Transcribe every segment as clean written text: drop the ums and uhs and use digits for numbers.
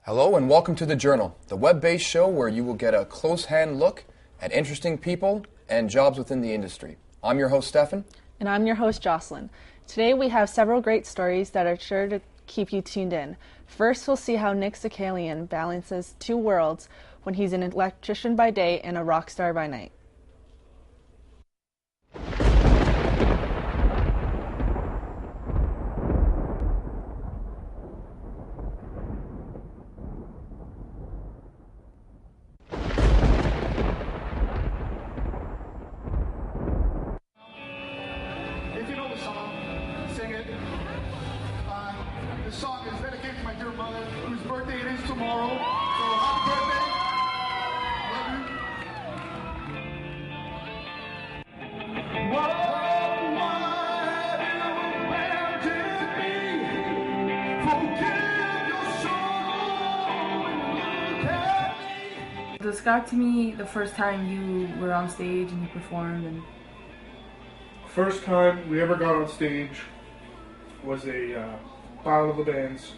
Hello and welcome to The Journal, the web-based show where you will get a close-hand look at interesting people and jobs within the industry. I'm your host, Stefan. And I'm your host, Jocelyn. Today we have several great stories that are sure to keep you tuned in. First, we'll see how Nick Zakalian balances two worlds when he's an electrician by day and a rock star by night. Describe to me the first time you were on stage and you performed. And first time we ever got on stage was a Battle of the Bands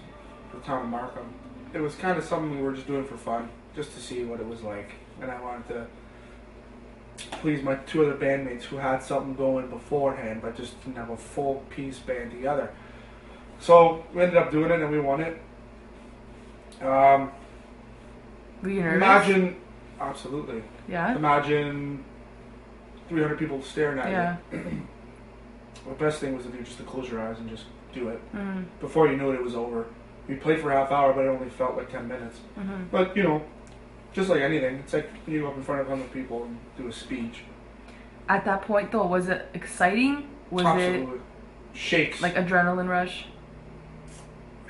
for the town of Markham. It was kind of something we were just doing for fun, just to see what it was like. And I wanted to please my two other bandmates who had something going beforehand, but just didn't have a full piece band together. So we ended up doing it and we won it. Were you nervous? Imagine, absolutely. Yeah? Imagine 300 people staring at you. The best thing was to do just to close your eyes and just do it. Mm-hmm. Before you knew it, it was over. We played for a half hour, but it only felt like 10 minutes. Mm-hmm. But, you know, just like anything, it's like you go up in front of 100 people and do a speech. At that point, though, was it exciting? Was absolutely. It shakes? Like adrenaline rush?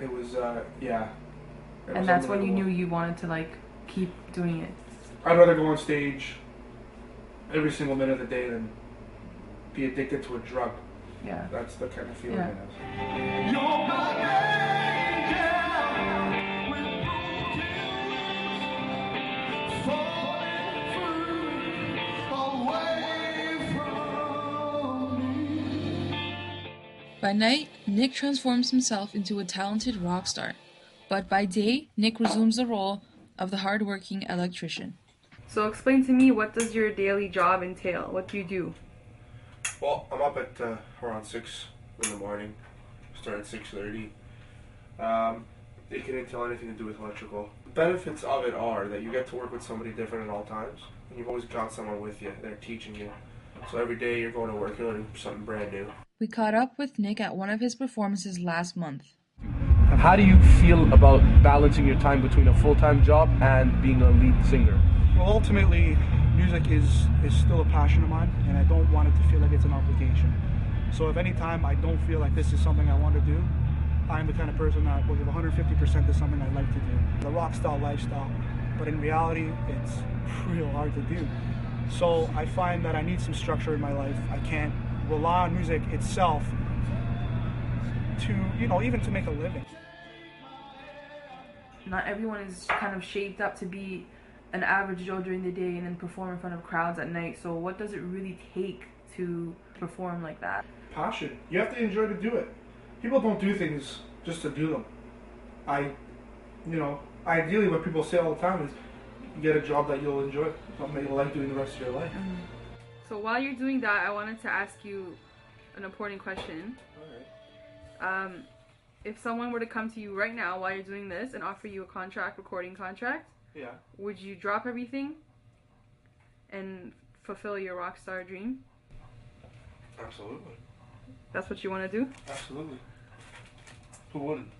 It was, yeah. And that's when you knew you wanted to, like, keep doing it? I'd rather go on stage every single minute of the day than be addicted to a drug. Yeah. That's the kind of feeling yeah. it is. By night, Nick transforms himself into a talented rock star. But by day, Nick resumes the role of the hard-working electrician. So explain to me, what does your daily job entail? What do you do? Well, I'm up at around 6 in the morning. Start at 6:30. It can entail anything to do with electrical. The benefits of it are that you get to work with somebody different at all times. And you've always got someone with you. They're teaching you. So every day you're going to work, you're learning something brand new. We caught up with Nick at one of his performances last month. How do you feel about balancing your time between a full-time job and being a lead singer? Well, ultimately, music is still a passion of mine, and I don't want it to feel like it's an obligation. So if any time I don't feel like this is something I want to do, I'm the kind of person that will give 150% to something I like to do. The rock style lifestyle, but in reality, it's real hard to do. So I find that I need some structure in my life. I can't rely on music itself to, even to make a living. Not everyone is kind of shaped up to be an average Joe during the day and then perform in front of crowds at night. So what does it really take to perform like that? Passion. You have to enjoy to do it. People don't do things just to do them. Ideally what people say all the time is you get a job that you'll enjoy, something that you'll like doing the rest of your life. Mm-hmm. So while you're doing that, I wanted to ask you an important question. All right. If someone were to come to you right now while you're doing this and offer you a recording contract, yeah, would you drop everything and fulfill your rock star dream? Absolutely. That's what you want to do? Absolutely. Who wouldn't?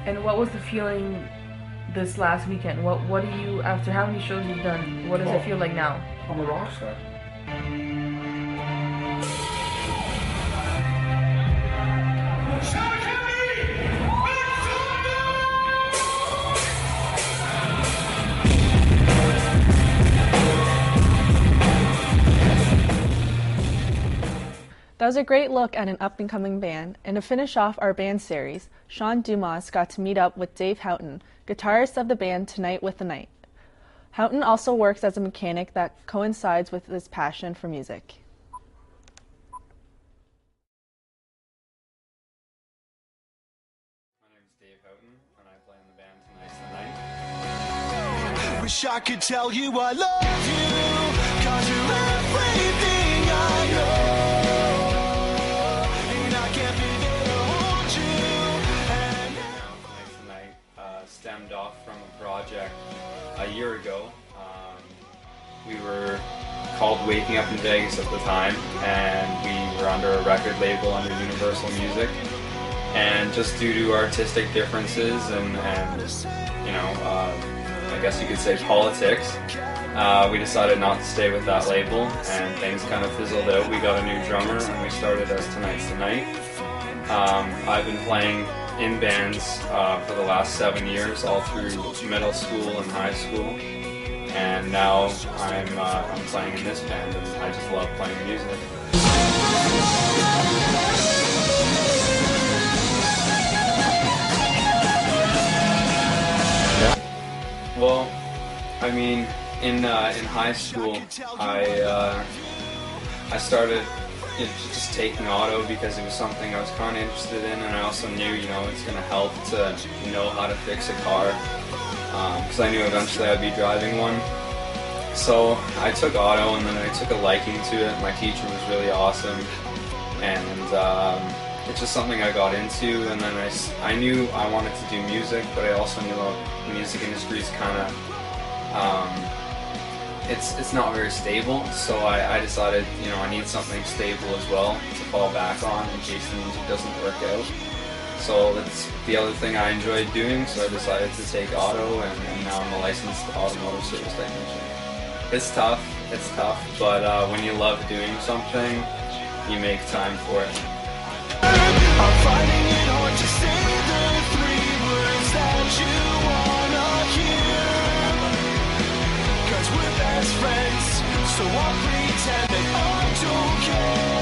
And what was the feeling this last weekend? What do you, after how many shows you've done, what does it feel like now? I'm a rock star. That was a great look at an up-and-coming band, and to finish off our band series, Shawn Dumas got to meet up with Dave Houghton, guitarist of the band Tonight with the Night. Houghton also works as a mechanic that coincides with his passion for music. Wish I could tell you I love you, 'cause you're everything I know, and I can't be there to hold you. And Tonight's the night stemmed off from a project a year ago. We were called Waking Up in Vegas at the time, and we were under a record label under Universal Music. And just due to artistic differences and you know, I guess you could say politics, we decided not to stay with that label, and things kind of fizzled out. We got a new drummer, and we started as Tonight's the Night. I've been playing in bands for the last 7 years, all through middle school and high school. And now I'm playing in this band, and I just love playing music. Well, I mean, in high school, I started just taking auto because it was something I was kind of interested in, and I also knew, you know, it's going to help to know how to fix a car. Because I knew eventually I'd be driving one. So I took auto, and then I took a liking to it. My teacher was really awesome, and it's just something I got into. And then I knew I wanted to do music, but I also knew the music industry is kind of it's not very stable. So I decided, you know, I need something stable as well to fall back on in case the music doesn't work out. So that's the other thing I enjoyed doing, so I decided to take auto, and now I'm a licensed automotive service technician. It's tough, but when you love doing something, you make time for it. I'm finding it hard to say the 3 words that you wanna hear, 'cause we're best friends, so I'll pretend that I don't care.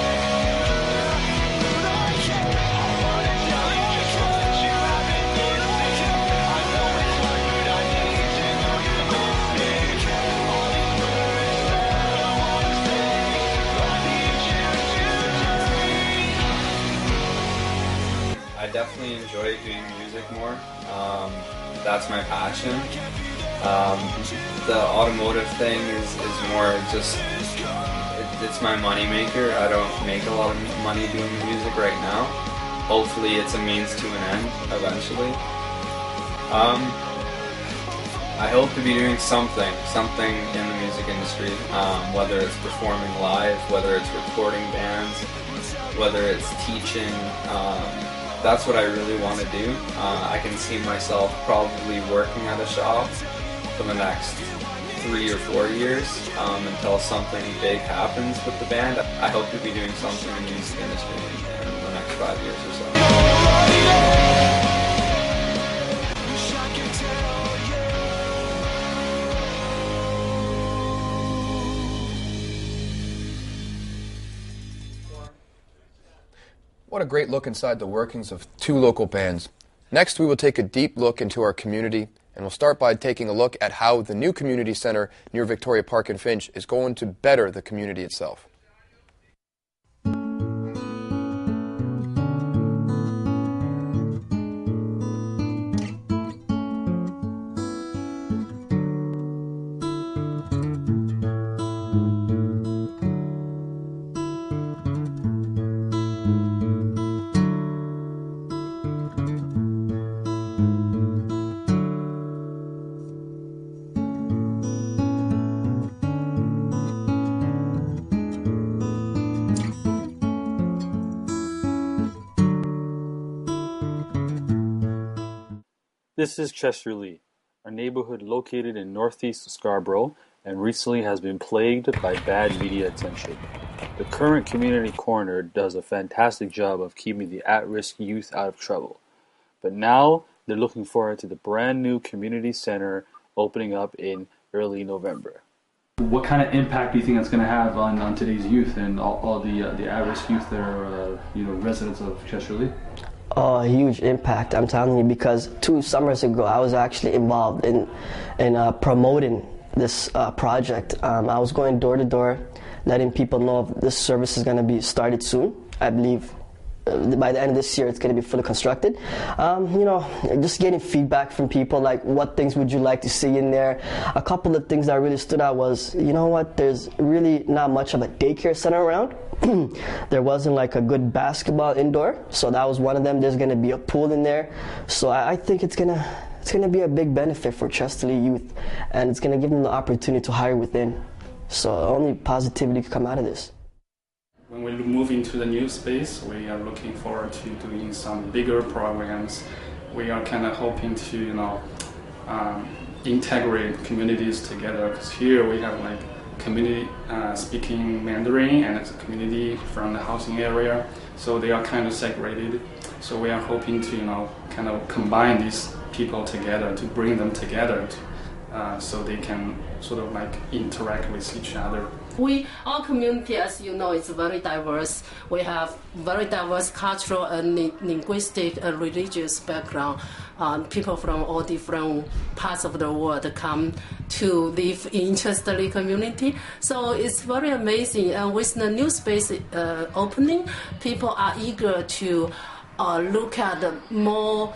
I definitely enjoy doing music more. That's my passion. The automotive thing is more just, it's my money maker. I don't make a lot of money doing music right now. Hopefully it's a means to an end eventually. I hope to be doing something in the music industry, whether it's performing live, whether it's recording bands, whether it's teaching. That's what I really want to do. I can see myself probably working at a shop for the next 3 or 4 years until something big happens with the band. I hope to be doing something in the music industry in the next 5 years or so. What a great look inside the workings of 2 local bands. Next, we will take a deep look into our community, and we'll start by taking a look at how the new community center near Victoria Park and Finch is going to better the community itself. This is Chesterlee, a neighborhood located in northeast Scarborough and recently has been plagued by bad media attention. The current community coroner does a fantastic job of keeping the at-risk youth out of trouble. But now they're looking forward to the brand new community center opening up in early November. What kind of impact do you think that's going to have on today's youth and all the at-risk youth that are residents of Chesterlee? Oh, a huge impact, I'm telling you, because 2 summers ago I was actually involved in promoting this project. I was going door to door, letting people know this service is going to be started soon. I believe by the end of this year, it's going to be fully constructed. Just getting feedback from people, like what things would you like to see in there. A couple of things that really stood out was, there's really not much of a daycare center around. There wasn't like a good basketball indoor, so that was one of them. There's going to be a pool in there, so I think it's going to be a big benefit for Chesterley youth, and it's going to give them the opportunity to hire within. So only positivity could come out of this. When we move into the new space, we are looking forward to doing some bigger programs. We are kind of hoping to, integrate communities together, because here we have like community speaking Mandarin and it's a community from the housing area, so they are kind of segregated. So we are hoping to, kind of combine these people together, to bring them together, so they can sort of like interact with each other. Our community, as you know, is very diverse. We have very diverse cultural and linguistic and religious background. People from all different parts of the world come to live in Chesterley community. So it's very amazing. And with the new space opening, people are eager to look at more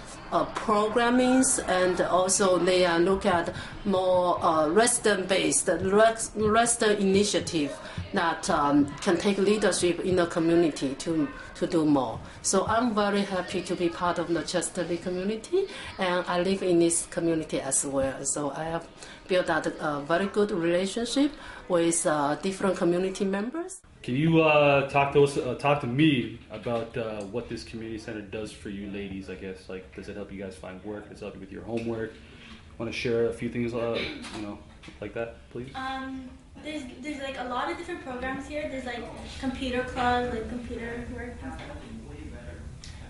programmings, and also they look at more resident-based, resident initiative that can take leadership in the community to do more. So I'm very happy to be part of the Chesterley community, and I live in this community as well. So I have built out a very good relationship with different community members. Can you talk to me about what this community center does for you ladies? I guess, like, does it help you guys find work? Does it help you with your homework? Want to share a few things, like that, please? There's like a lot of different programs here. There's like computer clubs, like computer work and stuff.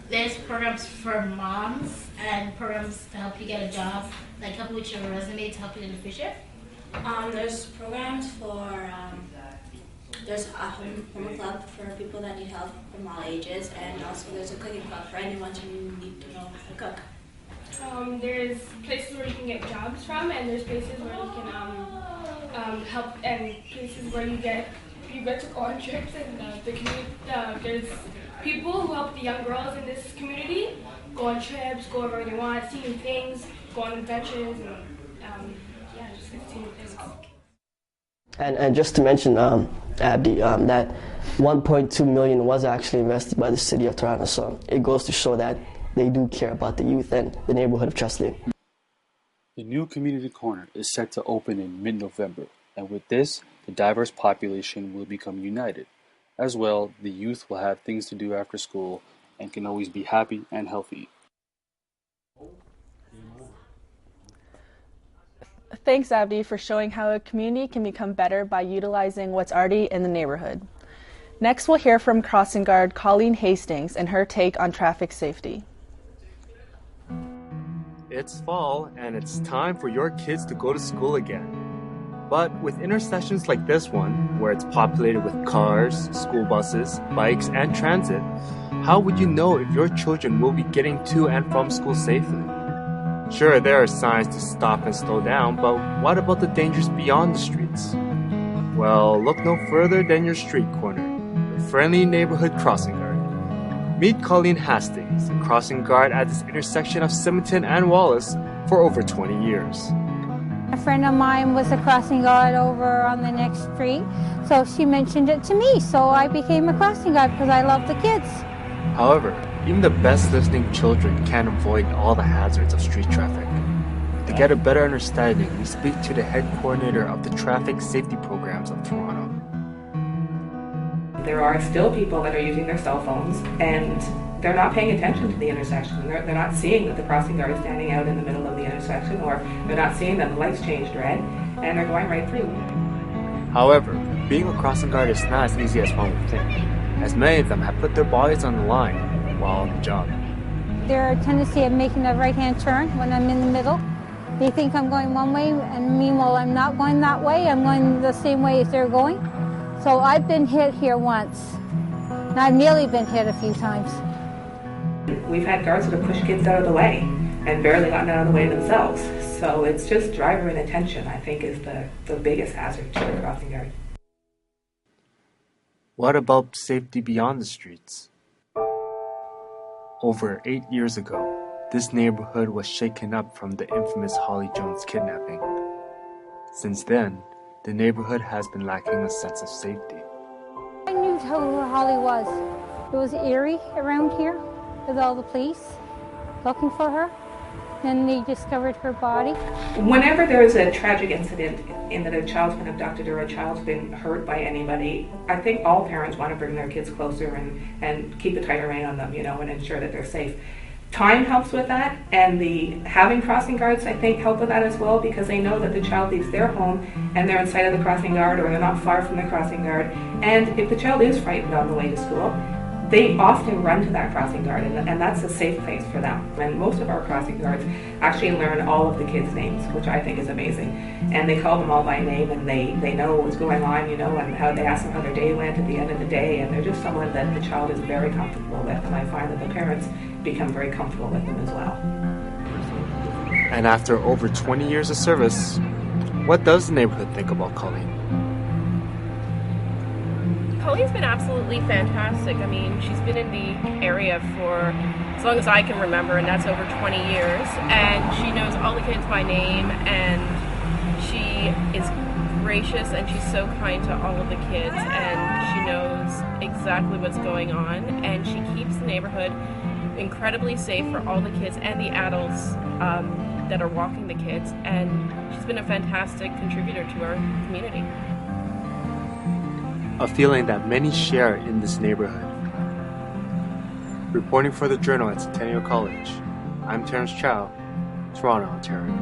There's programs for moms and programs to help you get a job, like help with your resume to help you in the future. There's programs for there's a home club for people that need help from all ages, and also there's a cooking club for anyone who needs to know how to cook. There's places where you can get jobs from, and there's places where you can help, and places where you get to go on trips. And the community, there's people who help the young girls in this community go on trips, go wherever they want, see new things, go on adventures, and just get to see new things. And just to mention, Abdi, that 1.2 million was actually invested by the city of Toronto, so it goes to show that they do care about the youth and the neighborhood of Chesterley. The new community corner is set to open in mid-November, and with this, the diverse population will become united. As well, the youth will have things to do after school and can always be happy and healthy. Thanks, Abdi, for showing how a community can become better by utilizing what's already in the neighborhood. Next, we'll hear from crossing guard Colleen Hastings and her take on traffic safety. It's fall, and it's time for your kids to go to school again. But with intersections like this one, where it's populated with cars, school buses, bikes, and transit, how would you know if your children will be getting to and from school safely? Sure, there are signs to stop and slow down, but what about the dangers beyond the streets? Well, look no further than your street corner, your friendly neighborhood crossing guard. Meet Colleen Hastings, a crossing guard at this intersection of Centennial and Wallace for over 20 years. A friend of mine was a crossing guard over on the next street, so she mentioned it to me, so I became a crossing guard because I love the kids. However, even the best listening children can't avoid all the hazards of street traffic. To get a better understanding, we speak to the head coordinator of the traffic safety programs of Toronto. There are still people that are using their cell phones and they're not paying attention to the intersection. They're not seeing that the crossing guard is standing out in the middle of the intersection, or they're not seeing that the lights changed red and they're going right through. However, being a crossing guard is not as easy as one would think, as many of them have put their bodies on the line while on the job. There are a tendency of making a right-hand turn when I'm in the middle. They think I'm going one way, and meanwhile I'm not going that way. I'm going the same way as they're going. So I've been hit here once, and I've nearly been hit a few times. We've had guards that have pushed kids out of the way and barely gotten out of the way themselves. So it's just driver inattention, I think, is the biggest hazard to the crossing guard. What about safety beyond the streets? Over 8 years ago, this neighborhood was shaken up from the infamous Holly Jones kidnapping. Since then, the neighborhood has been lacking a sense of safety. I knew who Holly was. It was eerie around here with all the police looking for her. Then they discovered her body. Whenever there's a tragic incident in that a child's been abducted or a child's been hurt by anybody, I think all parents want to bring their kids closer and keep a tighter rein on them, and ensure that they're safe. Time helps with that, and having crossing guards, I think, help with that as well, because they know that the child leaves their home and they're in sight of the crossing guard, or they're not far from the crossing guard. And if the child is frightened on the way to school, they often run to that crossing guard, and that's a safe place for them. And most of our crossing guards actually learn all of the kids' names, which I think is amazing. And they call them all by name, and they know what's going on, and how they ask them how their day went at the end of the day, and they're just someone that the child is very comfortable with, and I find that the parents become very comfortable with them as well. And after over 20 years of service, what does the neighborhood think about Colleen? Colleen's been absolutely fantastic. I mean, she's been in the area for as long as I can remember, and that's over 20 years. And she knows all the kids by name, and she is gracious, and she's so kind to all of the kids, and she knows exactly what's going on, and she keeps the neighborhood incredibly safe for all the kids and the adults that are walking the kids, and she's been a fantastic contributor to our community. A feeling that many share in this neighborhood. Reporting for the Journal at Centennial College, I'm Terence Chow, Toronto, Ontario.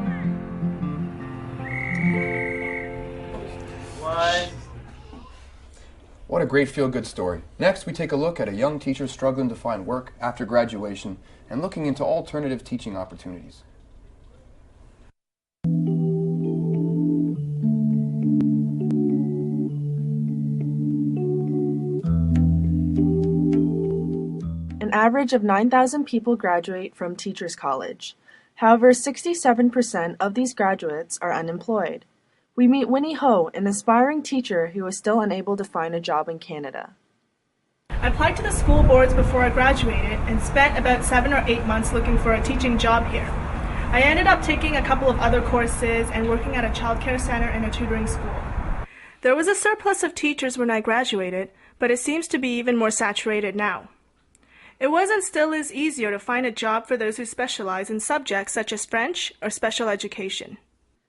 What a great feel-good story. Next, we take a look at a young teacher struggling to find work after graduation and looking into alternative teaching opportunities. An average of 9,000 people graduate from Teachers College. However, 67% of these graduates are unemployed. We meet Winnie Ho, an aspiring teacher who is still unable to find a job in Canada. I applied to the school boards before I graduated and spent about 7 or 8 months looking for a teaching job here. I ended up taking a couple of other courses and working at a childcare center and a tutoring school. There was a surplus of teachers when I graduated, but it seems to be even more saturated now. It was and still is easier to find a job for those who specialize in subjects such as French or special education.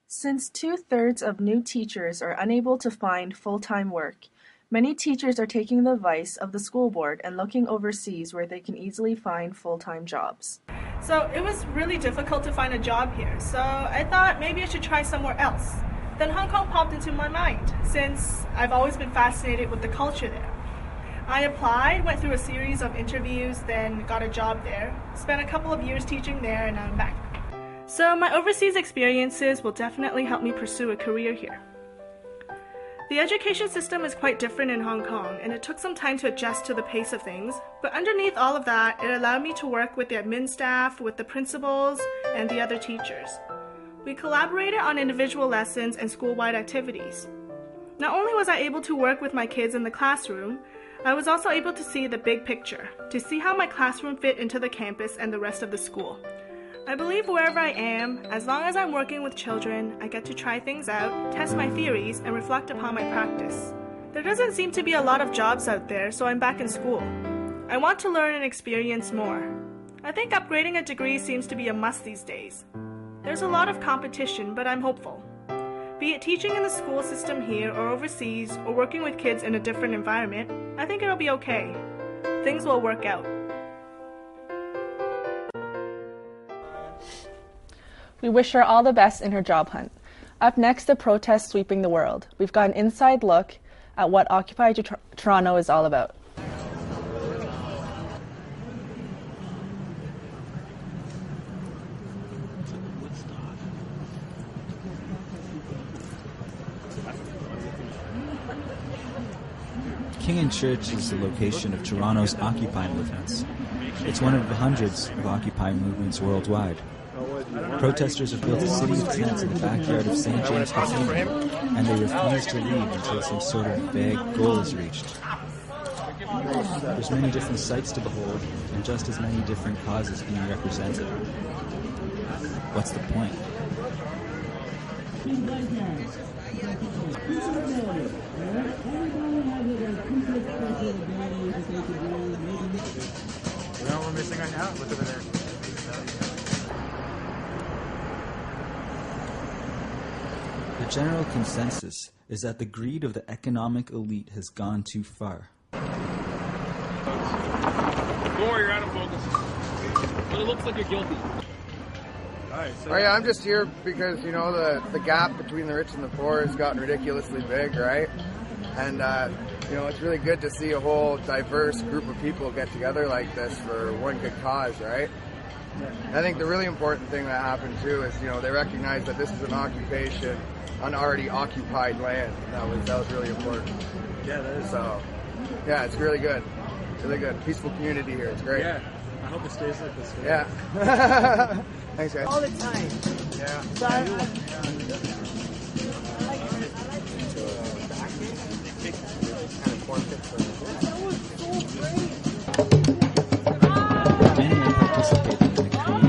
Since 2/3 of new teachers are unable to find full-time work, many teachers are taking the advice of the school board and looking overseas where they can easily find full-time jobs. So it was really difficult to find a job here, so I thought maybe I should try somewhere else. Then Hong Kong popped into my mind, since I've always been fascinated with the culture there. I applied, went through a series of interviews, then got a job there, spent a couple of years teaching there, and now I'm back. So my overseas experiences will definitely help me pursue a career here. The education system is quite different in Hong Kong, and it took some time to adjust to the pace of things, but underneath all of that, it allowed me to work with the admin staff, with the principals, and the other teachers. We collaborated on individual lessons and school-wide activities. Not only was I able to work with my kids in the classroom, I was also able to see the big picture, to see how my classroom fit into the campus and the rest of the school. I believe wherever I am, as long as I'm working with children, I get to try things out, test my theories, and reflect upon my practice. There doesn't seem to be a lot of jobs out there, so I'm back in school. I want to learn and experience more. I think upgrading a degree seems to be a must these days. There's a lot of competition, but I'm hopeful. Be it teaching in the school system here or overseas, or working with kids in a different environment, I think it'll be okay. Things will work out. We wish her all the best in her job hunt. Up next, the protest sweeping the world. We've got an inside look at what Occupy Toronto is all about. King and Church is the location of Toronto's Occupy movements. It's one of the hundreds of Occupy movements worldwide. Protesters have built a city of tents in the backyard of St. James Cathedral, and they refuse to leave until some sort of vague goal is reached. There's many different sights to behold, and just as many different causes being represented. What's the point? You know what we're missing right now? Look over there. The general consensus is that the greed of the economic elite has gone too far. Don't worry, you're out of focus. But it looks like you're guilty. Oh yeah, I'm just here because, you know, the gap between the rich and the poor has gotten ridiculously big, right? And, you know, it's really good to see a whole diverse group of people get together like this for one good cause, right? I think the really important thing that happened too is, you know, they recognize that this is an occupation on already occupied land. That was really important. Yeah, that is. So, yeah, it's really good. Really good. Peaceful community here. It's great. Yeah, I hope it stays like this. Yeah. Thanks, guys. All the time. Yeah. Many are participating in the creation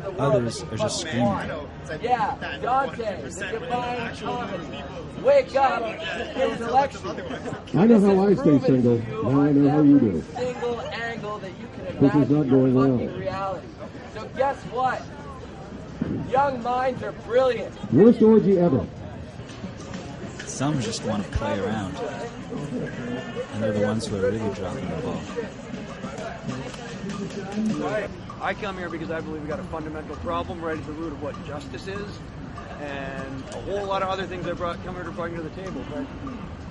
of others are just screaming. Yeah, Dante, the divine comedy. Wake up, intellectual. I know how I stay single. Now I know how you do. Single angle that you can This is imagine not going from well. fucking reality. So guess what? Young minds are brilliant. Worst orgy ever. Some just want to play around. And they're the ones who are really dropping the ball. I come here because I believe we got a fundamental problem right at the root of what justice is, and a whole lot of other things I come here to bring to the table. But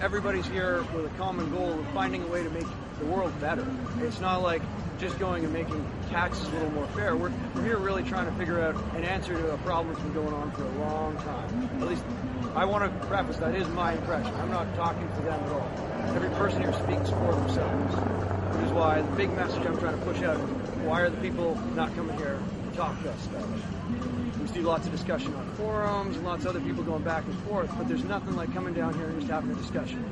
everybody's here with a common goal of finding a way to make the world better. It's not like just going and making taxes a little more fair. We're here really trying to figure out an answer to a problem that's been going on for a long time. At least I want to preface that is my impression. I'm not talking for them at all. Every person here speaks for themselves, which is why the big message I'm trying to push out is, why are the people not coming here to talk to us about it? We see lots of discussion on forums and lots of other people going back and forth, but there's nothing like coming down here and just having a discussion.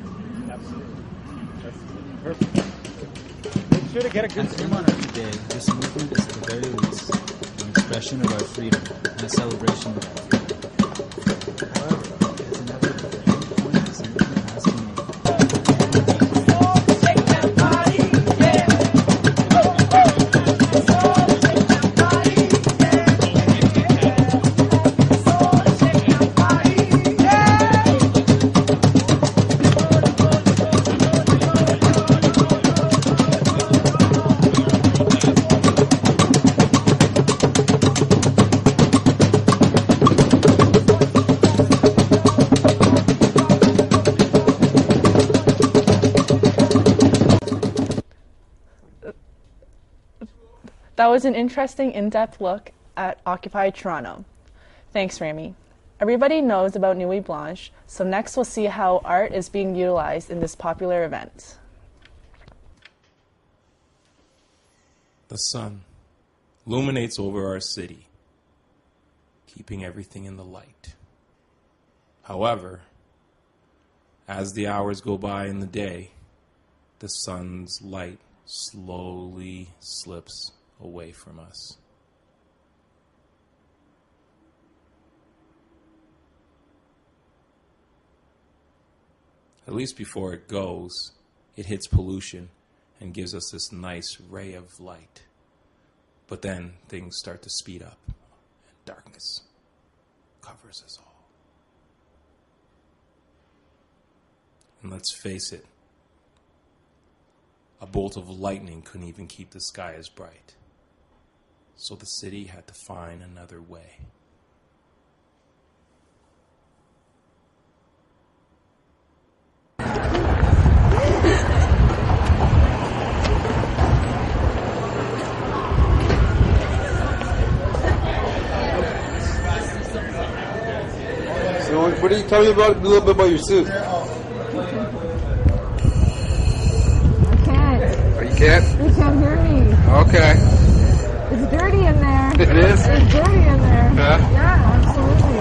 Absolutely. That's perfect. Make sure to get a good At Monarch Day, this movement is at the very least an expression of our freedom and a celebration of our freedom. However, it's inevitable that any point this movement has to make. That was an interesting in-depth look at Occupy Toronto. Thanks, Ramy. Everybody knows about Nuit Blanche, so next we'll see how art is being utilized in this popular event. The sun illuminates over our city, keeping everything in the light. However, as the hours go by in the day, the sun's light slowly slips away from us. At least before it goes, it hits pollution and gives us this nice ray of light. But then things start to speed up, and darkness covers us all. And let's face it, a bolt of lightning couldn't even keep the sky as bright. So the city had to find another way. So, what do you tell me about a little bit about your suit? Can't. Oh, you can't? You can't hear me. Okay. It's dirty in there. It is? It's dirty in there. Yeah? Yeah, absolutely.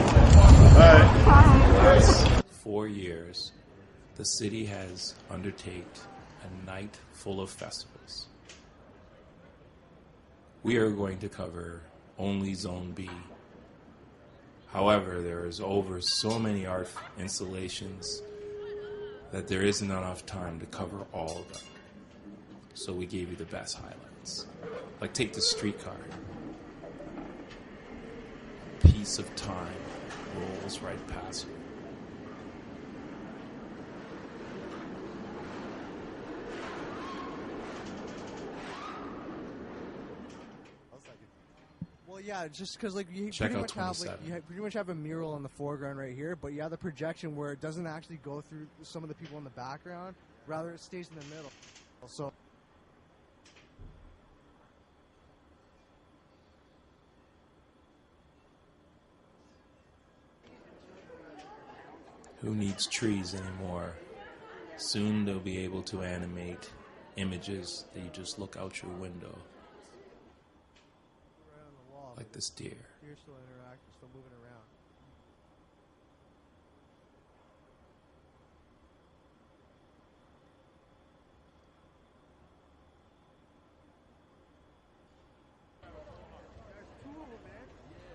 Last 4 years, the city has undertaken a night full of festivals. We are going to cover only Zone B. However, there is over so many art installations that there isn't enough time to cover all of them. So we gave you the best highlights. Like take the streetcar. Piece of time rolls right past you. Well, yeah, just because like you Check pretty out much have 27. you pretty much have a mural in the foreground right here, but you have the projection where it doesn't actually go through some of the people in the background. Rather, it stays in the middle. So. Who needs trees anymore? Soon they'll be able to animate images that you just look out your window. Like this deer. Deer still interacting, still moving around.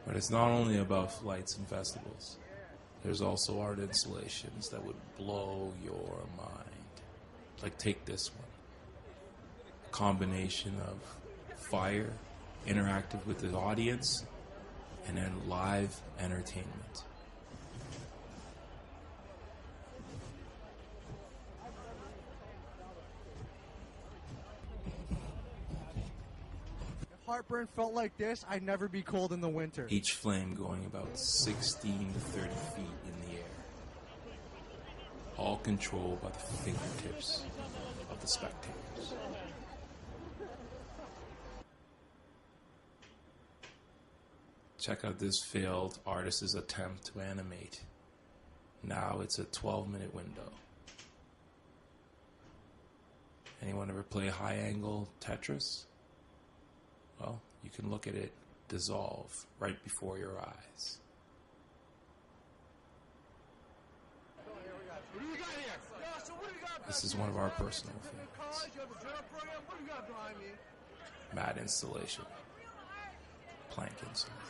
But it's not only about flights and festivals. There's also art installations that would blow your mind. Like take this one. A combination of fire, interactive with the audience, and then live entertainment. If heartburn felt like this, I'd never be cold in the winter. Each flame going about 16 to 30 feet in the air. All controlled by the fingertips of the spectators. Check out this failed artist's attempt to animate. Now it's a 12-minute window. Anyone ever play high-angle Tetris? Well, you can look at it dissolve right before your eyes. This is one of our personal favorites. Mat installation. Plank installation.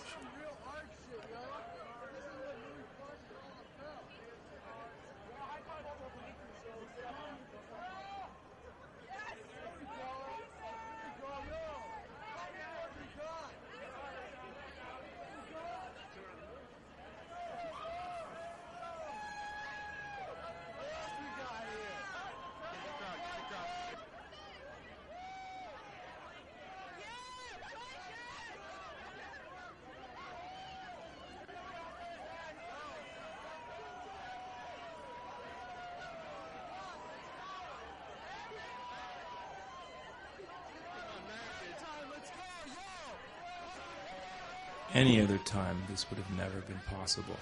Any other time, this would have never been possible.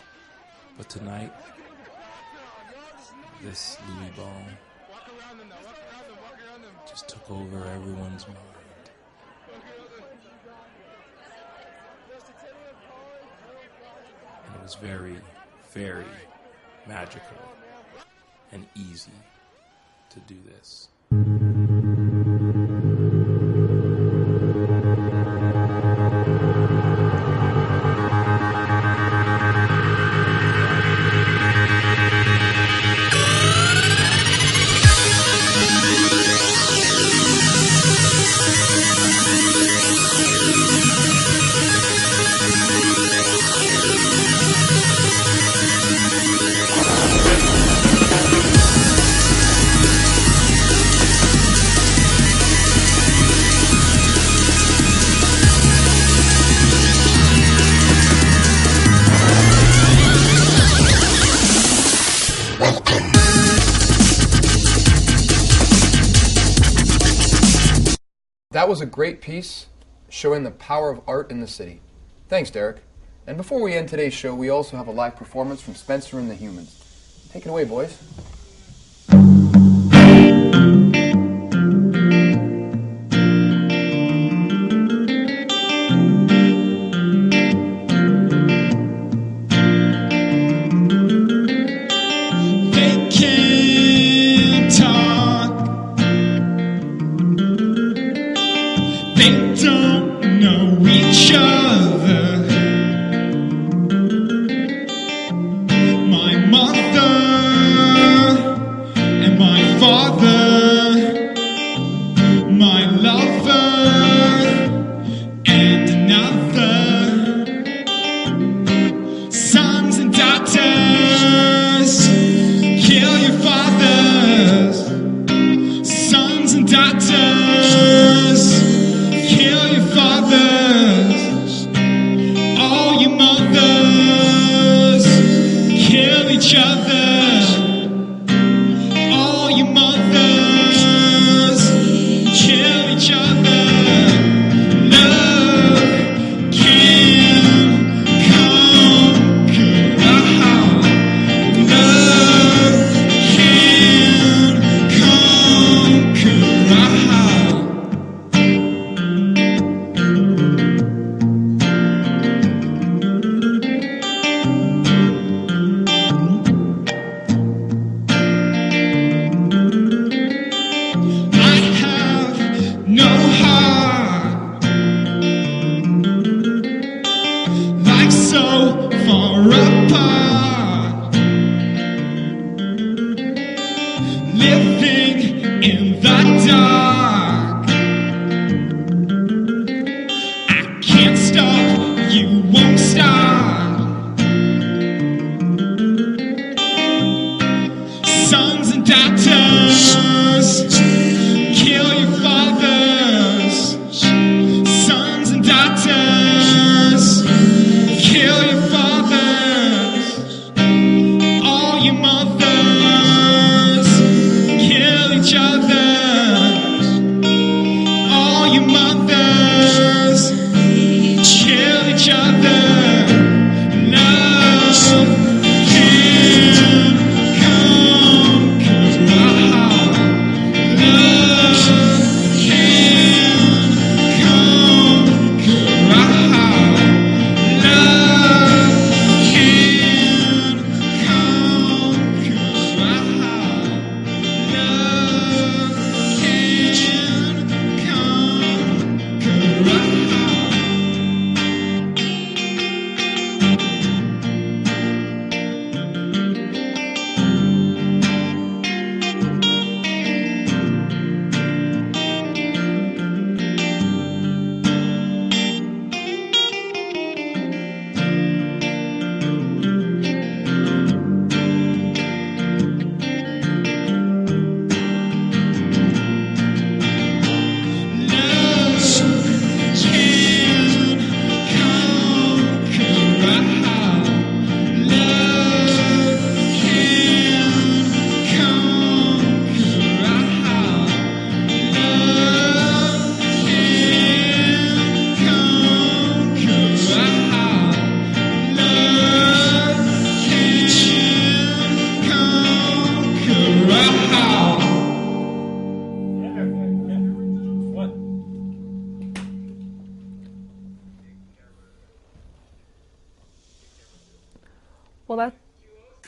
But tonight, this Louis ball just took over everyone's mind. And it was very, very magical and easy to do this. That was a great piece showing the power of art in the city. Thanks, Deryck. And before we end today's show, we also have a live performance from Spencer and the Humans. Take it away, boys. kill each other. All you mothers, kill each other. Love can conquer all. Love can conquer all. I have no heart, like so far apart, living in the dark. I can't stop, you won't stop. Sons and daughters, kill your fathers. Sons and daughters, kill your fathers. All your mothers, kill each other. All your mothers, kill each other. Love can conquer all. Love can conquer all. Love can conquer all. Love can conquer all.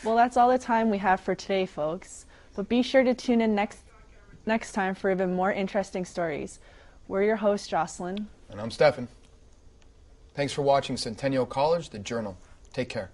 Well, that's all the time we have for today, folks. But be sure to tune in next time for even more interesting stories. We're your hosts, Jocelyn. And I'm Stefan. Thanks for watching Centennial College, the Journal. Take care.